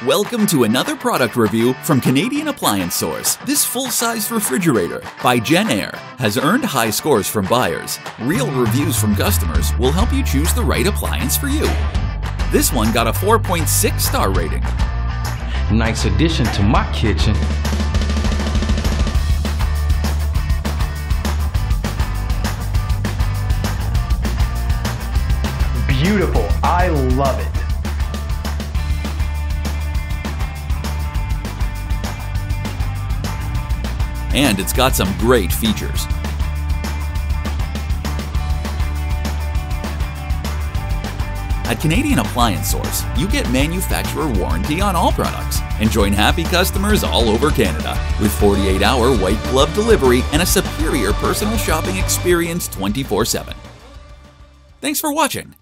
Welcome to another product review from Canadian Appliance Source. This full-size refrigerator by Jenn-Air has earned high scores from buyers. Real reviews from customers will help you choose the right appliance for you. This one got a 4.6 star rating. Nice addition to my kitchen. Beautiful. I love it. And it's got some great features. At Canadian Appliance Source, you get manufacturer warranty on all products and join happy customers all over Canada with 48-hour white glove delivery and a superior personal shopping experience 24/7. Thanks for watching.